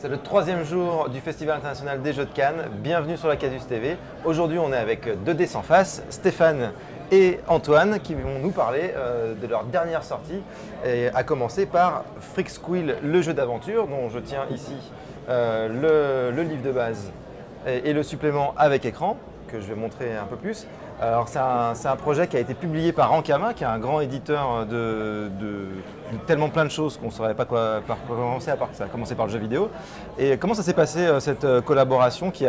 C'est le troisième jour du Festival international des Jeux de Cannes. Bienvenue sur la Casus TV. Aujourd'hui, on est avec 2D sans face, Stéphane et Antoine, qui vont nous parler de leur dernière sortie, et à commencer par Freaksquill, le jeu d'aventure, dont je tiens ici le livre de base et le supplément avec écran, que je vais montrer un peu plus. Alors c'est un projet qui a été publié par Ankama, qui est un grand éditeur de tellement plein de choses qu'on ne saurait pas par quoi commencer, à part que ça a commencé par le jeu vidéo. Et comment ça s'est passé cette collaboration qui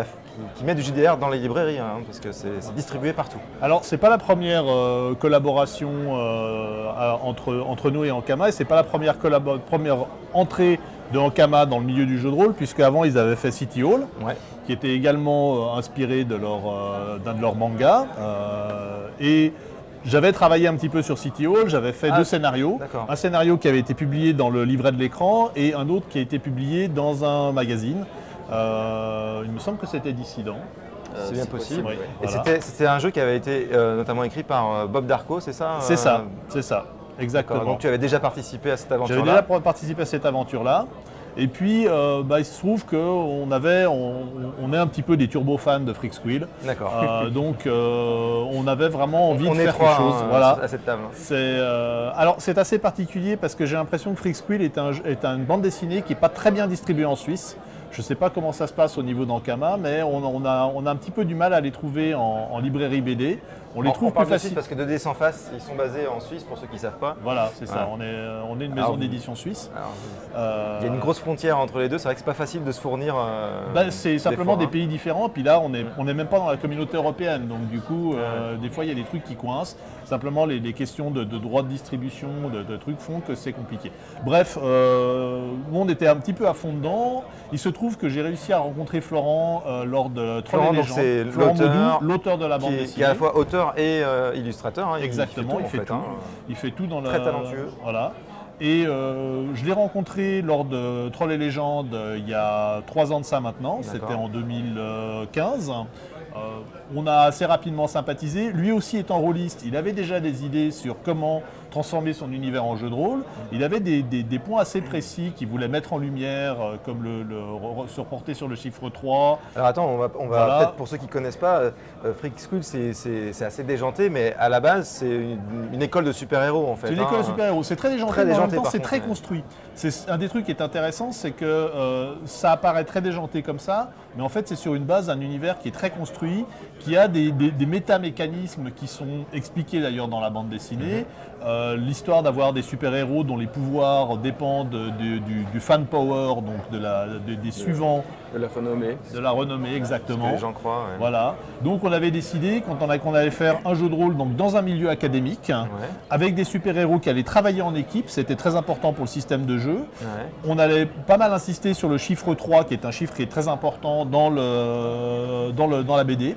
met du JDR dans les librairies, hein, parce que c'est distribué partout? Alors c'est pas la première collaboration entre nous et Ankama, et c'est pas la première entrée de Ankama dans le milieu du jeu de rôle, puisque avant ils avaient fait City Hall, ouais, qui était également inspiré d'un de leurs mangas. Et j'avais travaillé un petit peu sur City Hall, j'avais fait deux scénarios. Un scénario qui avait été publié dans le livret de l'écran et un autre qui a été publié dans un magazine. Il me semble que c'était Dissident. C'est bien possible. Oui. Et voilà. C'était un jeu qui avait été notamment écrit par Bob Darko, c'est ça? C'est ça, exactement. Donc tu avais déjà participé à cette aventure-là? J'avais déjà participé à cette aventure-là. Et puis, il se trouve qu'on est un petit peu des turbo-fans de Freaksquill. D'accord. Donc, on avait vraiment envie de faire quelque chose. Voilà. À cette table. Alors, c'est assez particulier parce que j'ai l'impression que Freaksquill est une bande dessinée qui n'est pas très bien distribuée en Suisse. Je ne sais pas comment ça se passe au niveau d'Ankama, mais on a un petit peu du mal à les trouver en librairie BD. On les trouve plus faciles. Parce que 2D sans face, ils sont basés en Suisse, pour ceux qui ne savent pas. Voilà, c'est ça. On est une maison d'édition suisse. Il y a une grosse frontière entre les deux. C'est vrai que c'est pas facile de se fournir. C'est simplement des pays différents. Puis là, on n'est même pas dans la communauté européenne. Donc du coup, des fois, il y a des trucs qui coincent. Simplement, les questions de droits de distribution, de trucs font que c'est compliqué. Bref, nous, on était un petit peu à fond dedans. Il se trouve que j'ai réussi à rencontrer Florent lors de Troll et Légendes. C'est l'auteur de la bande dessinée. Qui est à la fois auteur et illustrateur. Hein. Exactement, il fait tout dans Très talentueux. Voilà. Et je l'ai rencontré lors de Troll et Légendes il y a 3 ans de ça maintenant. C'était en 2015. On a assez rapidement sympathisé. Lui aussi étant rôliste, il avait déjà des idées sur comment transformer son univers en jeu de rôle. Il avait des points assez précis qu'il voulait mettre en lumière, comme se reporter sur le chiffre 3. Alors attends, on va peut-être, pour ceux qui ne connaissent pas, Freaksquill c'est assez déjanté, mais à la base c'est une école de super-héros en fait. C'est une école de super-héros, c'est très déjanté, mais en même temps c'est très construit. C'est un des trucs qui est intéressant, c'est que ça apparaît très déjanté comme ça, mais en fait c'est sur une base d'un univers qui est très construit, qui a des mécanismes qui sont expliqués d'ailleurs dans la bande dessinée. L'histoire d'avoir des super-héros dont les pouvoirs dépendent du fan power, donc des suivants. De la renommée. De la renommée, exactement. Ce que les gens croient. Ouais. Voilà. Donc on avait décidé qu'on allait faire un jeu de rôle donc, dans un milieu académique, avec des super-héros qui allaient travailler en équipe. C'était très important pour le système de jeu. On allait pas mal insister sur le chiffre 3, qui est un chiffre qui est très important dans la BD.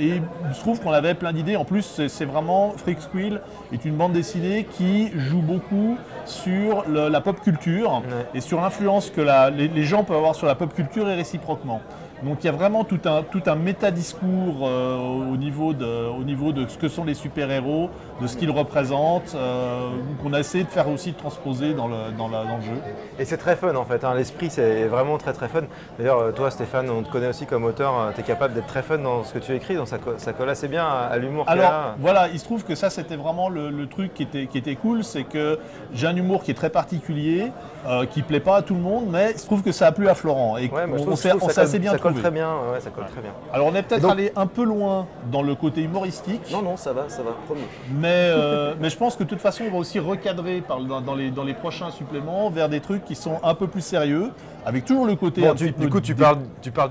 Et il se trouve qu'on avait plein d'idées. En plus, c'est vraiment Freaksquill est une bande dessinée qui joue beaucoup sur la pop culture et sur l'influence que les gens peuvent avoir sur la pop culture et réciproquement. Donc il y a vraiment tout un métadiscours au niveau de ce que sont les super-héros, de ce qu'ils représentent, qu'on a essayé de faire aussi transposer dans le jeu. Et c'est très fun en fait, hein. L'esprit c'est vraiment très très fun. D'ailleurs toi Stéphane, on te connaît aussi comme auteur, tu es capable d'être très fun dans ce que tu écris, donc ça colle assez bien à l'humour qu'il y a. Alors voilà, il se trouve que ça c'était vraiment le truc qui était cool, c'est que j'ai un humour qui est très particulier, qui plaît pas à tout le monde, mais il se trouve que ça a plu à Florent. Et on s'est assez bien trouvé. Très bien, ça colle très bien. Alors on est peut-être allé un peu loin dans le côté humoristique. Non, ça va, promis. Mais je pense que de toute façon, on va aussi recadrer dans les prochains suppléments vers des trucs qui sont un peu plus sérieux, avec toujours le côté. Bon, du coup, tu parles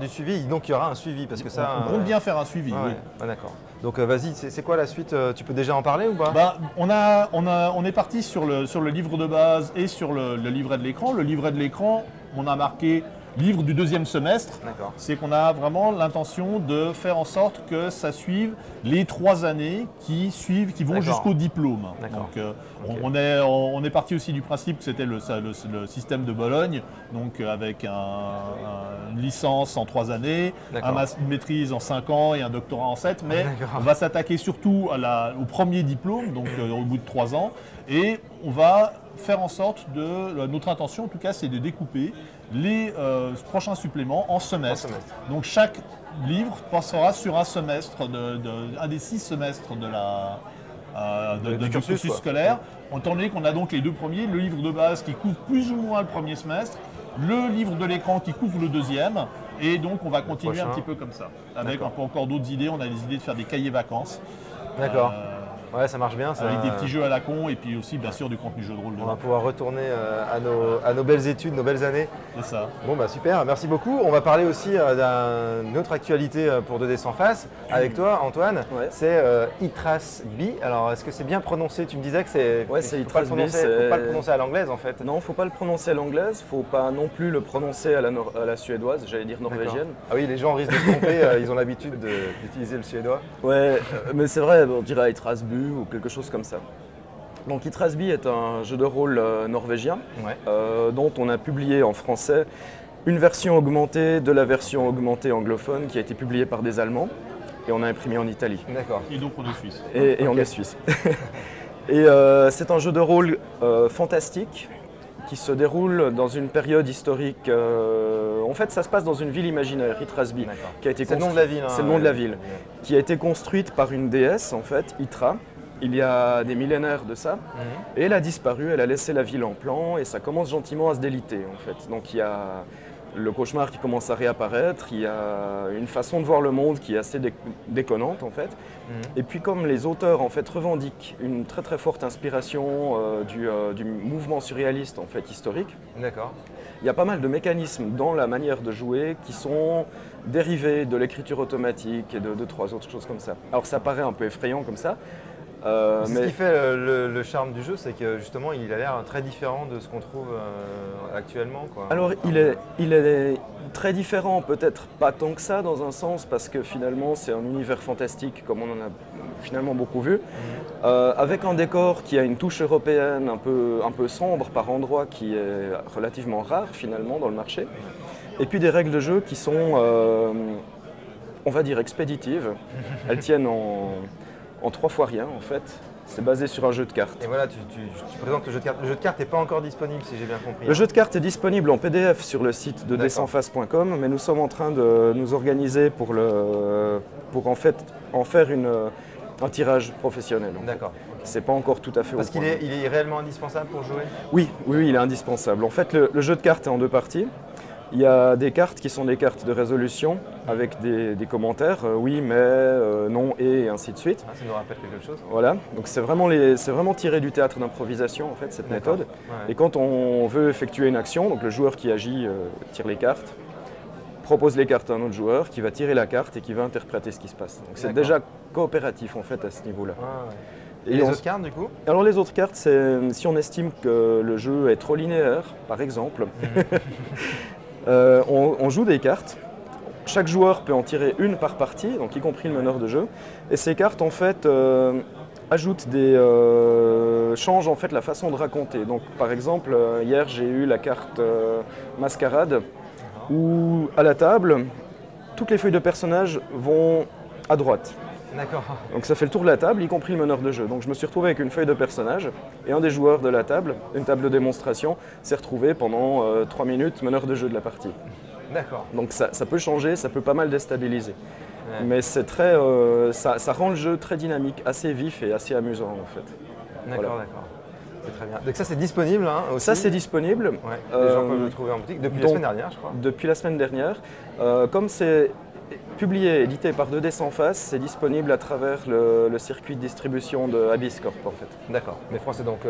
du suivi, donc il y aura un suivi parce que ça. On compte bien faire un suivi. Oui. D'accord. Donc vas-y, c'est quoi la suite? Tu peux déjà en parler ou pas? On est parti sur le livre de base et sur le livret de l'écran. Le livret de l'écran, on a marqué livre du 2e semestre. C'est qu'on a vraiment l'intention de faire en sorte que ça suive les 3 années qui vont jusqu'au diplôme. Donc on est parti aussi du principe que c'était le système de Bologne, donc avec une licence en 3 années, une maîtrise en 5 ans et un doctorat en 7, mais on va s'attaquer surtout au premier diplôme, donc au bout de 3 ans, et on va faire en sorte de... Notre intention, en tout cas, c'est de découper les prochains suppléments en semestres. Donc chaque livre passera sur un semestre, un des 6 semestres du cursus scolaire. Étant donné qu'on a donc les 2 premiers, le livre de base qui couvre plus ou moins le premier semestre, le livre de l'écran qui couvre le deuxième, et donc on va continuer un petit peu comme ça. Avec un peu encore d'autres idées, on a des idées de faire des cahiers vacances. D'accord. Ouais, ça marche bien. Ça... Avec des petits jeux à la con et puis aussi bien sûr du contenu jeu de rôle. On va pouvoir retourner à nos belles études, nos belles années. C'est ça. Bon bah super, merci beaucoup. On va parler aussi d'une autre actualité pour 2D sans face avec toi Antoine. Ouais. C'est ITRAS-B. Alors est-ce que c'est bien prononcé? Tu me disais que c'est... Ouais, c'est ITRAS-B. Il ne faut pas le prononcer à l'anglaise en fait. Non, il ne faut pas le prononcer à l'anglaise. Il ne faut pas non plus le prononcer à la suédoise, j'allais dire norvégienne. Ah oui, les gens risquent de se tromper, ils ont l'habitude d'utiliser le suédois. Ouais, mais c'est vrai, on dirait ITRAS-B ou quelque chose comme ça. Donc ITRAS-B est un jeu de rôle norvégien dont on a publié en français une version augmentée de la version augmentée anglophone qui a été publiée par des Allemands et on a imprimé en Italie. D'accord. Et donc on est suisse. Et on est suisse. Et c'est un jeu de rôle fantastique qui se déroule dans une période historique. En fait, ça se passe dans une ville imaginaire, ITRAS-B, qui a été C'est le nom de la ville. C'est le nom de la ville, qui a été construite par une déesse, en fait, Itra. Il y a des millénaires de ça, et elle a disparu, elle a laissé la ville en plan, et ça commence gentiment à se déliter, en fait. Donc il y a le cauchemar qui commence à réapparaître, il y a une façon de voir le monde qui est assez déconnante, en fait. Et puis comme les auteurs, en fait, revendiquent une très très forte inspiration du mouvement surréaliste, en fait, historique, il y a pas mal de mécanismes dans la manière de jouer qui sont dérivés de l'écriture automatique et de 3 autres choses comme ça. Alors ça paraît un peu effrayant comme ça, ce qui fait le charme du jeu, c'est que justement il a l'air très différent de ce qu'on trouve actuellement, quoi. Alors il est très différent, peut-être pas tant que ça dans un sens, parce que finalement c'est un univers fantastique comme on en a finalement beaucoup vu, avec un décor qui a une touche européenne un peu sombre par endroits, qui est relativement rare finalement dans le marché, et puis des règles de jeu qui sont, on va dire, expéditives. Elles tiennent en 3 fois rien en fait. C'est basé sur un jeu de cartes. Et voilà, tu présentes le jeu de cartes. Le jeu de cartes n'est pas encore disponible si j'ai bien compris. Le jeu de cartes est disponible en PDF sur le site de dsanface.com, mais nous sommes en train de nous organiser pour en fait en faire un tirage professionnel. D'accord. C'est pas encore tout à fait Parce qu'il est réellement indispensable pour jouer? Oui, il est indispensable. En fait, le jeu de cartes est en 2 parties. Il y a des cartes qui sont des cartes de résolution avec des commentaires, oui, mais, non, et ainsi de suite. Ah, ça nous rappelle quelque chose. Voilà, donc c'est vraiment tiré du théâtre d'improvisation en fait, cette méthode. Ouais. Et quand on veut effectuer une action, donc le joueur qui agit tire les cartes, propose les cartes à un autre joueur qui va tirer la carte et qui va interpréter ce qui se passe. Donc c'est déjà coopératif en fait à ce niveau-là. Ah, ouais. Et les autres cartes du coup? Alors les autres cartes, c'est si on estime que le jeu est trop linéaire, par exemple. On joue des cartes. Chaque joueur peut en tirer une par partie, donc y compris le meneur de jeu. Et ces cartes, en fait, changent en fait la façon de raconter. Donc, par exemple, hier, j'ai eu la carte Mascarade, où à la table, toutes les feuilles de personnages vont à droite. D'accord. Donc ça fait le tour de la table, y compris le meneur de jeu. Donc je me suis retrouvé avec une feuille de personnage et un des joueurs de la table, une table de démonstration, s'est retrouvé pendant 3 minutes meneur de jeu de la partie. D'accord. Donc ça peut changer, ça peut pas mal déstabiliser. Ouais. Mais c'est très, ça rend le jeu très dynamique, assez vif et assez amusant en fait. D'accord, voilà. D'accord. C'est très bien. Donc ça c'est disponible aussi. Ça c'est disponible. Ouais. Les gens peuvent le trouver en boutique depuis la semaine dernière, je crois. Depuis la semaine dernière. Comme c'est publié, édité par 2D sans face, c'est disponible à travers le circuit de distribution de Abyss Corp en fait. D'accord. Mais français donc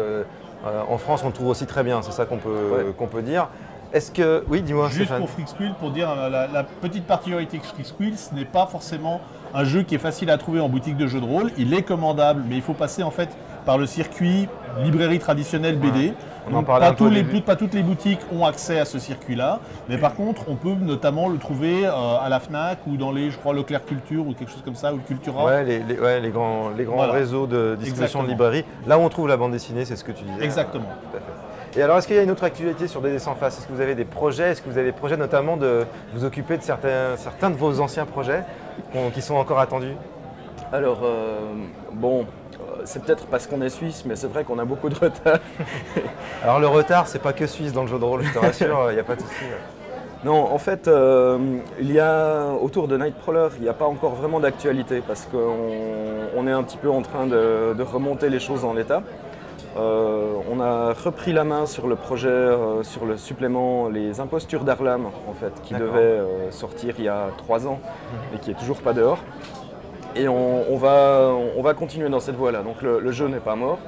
en France on le trouve aussi très bien, c'est ça qu'on peut dire. Est-ce que... Oui, dis-moi. Juste Stéphane. Pour Freaksquill, pour dire la petite particularité de Freaksquill, ce n'est pas forcément un jeu qui est facile à trouver en boutique de jeux de rôle. Il est commandable, mais il faut passer en fait par le circuit librairie traditionnelle BD. Ouais. Donc, pas toutes les boutiques ont accès à ce circuit-là, mais par contre, on peut notamment le trouver à la Fnac ou dans je crois, Leclerc Culture ou quelque chose comme ça, ou Cultura. Ouais, les grands voilà. Réseaux de distribution de librairie. Là où on trouve la bande dessinée, c'est ce que tu disais. Exactement. Tout à fait. Et alors, est-ce qu'il y a une autre actualité sur 2D sans face? Est-ce que vous avez des projets? Est-ce que vous avez des projets notamment de vous occuper de certains de vos anciens projets qui sont encore attendus? Alors, bon, c'est peut-être parce qu'on est suisse, mais c'est vrai qu'on a beaucoup de retard. Alors le retard, c'est pas que suisse dans le jeu de rôle, je te rassure, il n'y a pas de souci. Non, en fait, il y a, autour de Nightcrawler, il n'y a pas encore vraiment d'actualité parce qu'on est un petit peu en train de remonter les choses en l'état. On a repris la main sur le projet, sur le supplément Les Impostures d'Arlam, en fait, qui devait sortir il y a 3 ans et qui est toujours pas dehors. Et on va continuer dans cette voie-là. Donc le jeu n'est pas mort.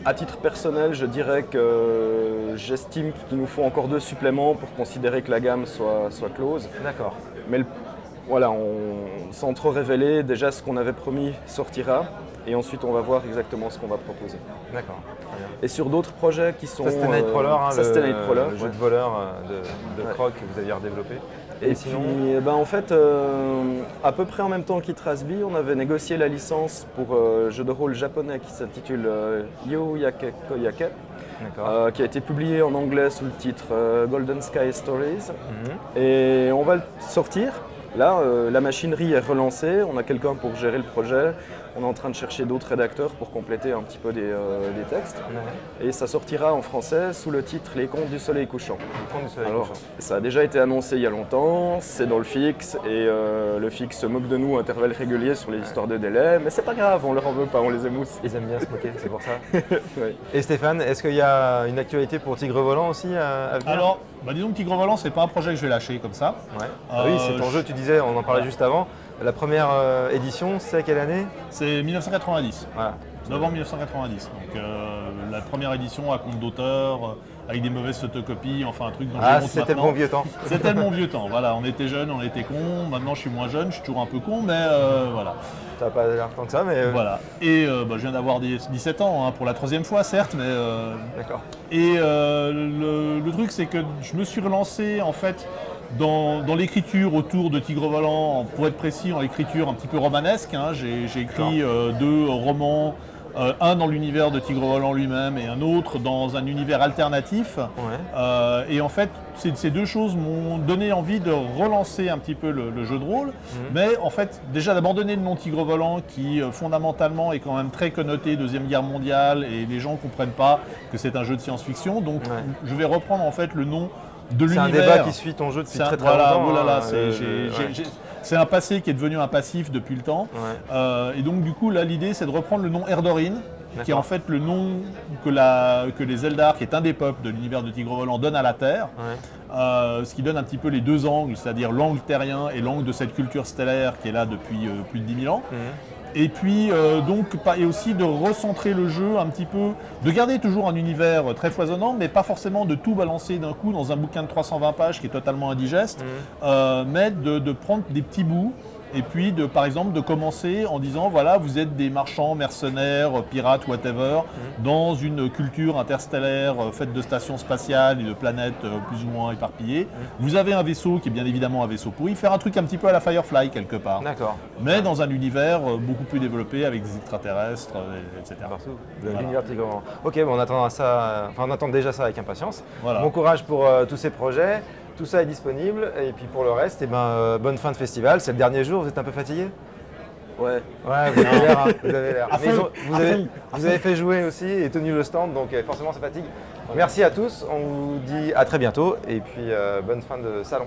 À titre personnel, je dirais que j'estime qu'il nous faut encore 2 suppléments pour considérer que la gamme soit close. D'accord. Mais voilà, sans trop révéler, déjà ce qu'on avait promis sortira. Et ensuite, on va voir exactement ce qu'on va proposer. D'accord. Et sur d'autres projets qui sont... Ça, c'était Nightcrawler, Nightcrawler, le jeu de voleur de Croc que vous aviez redéveloppé. Et sinon, puis, en fait, à peu près en même temps qu'Itrasby, on avait négocié la licence pour un jeu de rôle japonais qui s'intitule Yo Yake Koyake, qui a été publié en anglais sous le titre Golden Sky Stories. Et on va le sortir. Là, la machinerie est relancée, on a quelqu'un pour gérer le projet. On est en train de chercher d'autres rédacteurs pour compléter un petit peu des textes. Et ça sortira en français sous le titre Les Contes du Soleil Couchant. Alors, ça a déjà été annoncé il y a longtemps, c'est dans le fixe et le fixe se moque de nous à intervalles réguliers sur les histoires de délai, mais c'est pas grave, on leur en veut pas, on les émousse. Ils aiment bien se moquer, c'est pour ça. Et Stéphane, est-ce qu'il y a une actualité pour Tigre Volant aussi à venir? Alors, disons que Tigre Volant, c'est pas un projet que je vais lâcher comme ça. Oui, c'est ton jeu, tu disais, on en parlait juste avant. La première édition, c'est à quelle année? C'est 1990. Voilà. Novembre 1990. Donc la première édition à compte d'auteur, avec des mauvaises photocopies, enfin un truc dont je montre c'était le bon vieux temps. C'était le bon vieux temps, voilà. On était jeunes, on était cons. Maintenant je suis moins jeune, je suis toujours un peu con, mais voilà. Ça n'a pas l'air tant que ça, mais... Voilà. Et je viens d'avoir 17 ans, pour la 3e fois certes, mais... D'accord. Et le truc c'est que je me suis relancé en fait dans l'écriture autour de Tigre Volant, pour être précis, en écriture un petit peu romanesque. J'ai écrit 2 romans, un dans l'univers de Tigre Volant lui-même et un autre dans un univers alternatif. Et en fait, ces 2 choses m'ont donné envie de relancer un petit peu le jeu de rôle, mais en fait déjà d'abandonner le nom Tigre Volant qui fondamentalement est quand même très connoté Deuxième Guerre mondiale et les gens ne comprennent pas que c'est un jeu de science-fiction. Donc je vais reprendre en fait le nom de l'univers. C'est un débat qui suit ton jeu depuis très longtemps. C'est un passé qui est devenu un passif depuis le temps. Et donc du coup là l'idée c'est de reprendre le nom Erdorine, qui est en fait le nom que les Eldar, qui est un des peuples de l'univers de Tigre Volant, donnent à la Terre. Ce qui donne un petit peu les 2 angles, c'est-à-dire l'angle terrien et l'angle de cette culture stellaire qui est là depuis plus de 10 000 ans. Et puis et aussi de recentrer le jeu un petit peu, de garder toujours un univers très foisonnant, mais pas forcément de tout balancer d'un coup dans un bouquin de 320 pages qui est totalement indigeste, mais de prendre des petits bouts. Et puis, par exemple, de commencer en disant, voilà, vous êtes des marchands, mercenaires, pirates, whatever, dans une culture interstellaire faite de stations spatiales et de planètes plus ou moins éparpillées. Vous avez un vaisseau qui est bien évidemment un vaisseau pourri, faire un truc un petit peu à la Firefly quelque part. D'accord. Mais dans un univers beaucoup plus développé avec des extraterrestres, etc. Partout. L'univers Tigre Volant. Ok, on attend ça, on attend déjà ça avec impatience. Voilà. Bon courage pour tous ces projets. Tout ça est disponible et puis pour le reste, bonne fin de festival. C'est le dernier jour, vous êtes un peu fatigué? Ouais. Ouais, vous avez l'air. Vous avez l'air. Vous avez fait jouer aussi et tenu le stand, donc forcément ça fatigue. Merci à tous, on vous dit à très bientôt et puis bonne fin de salon.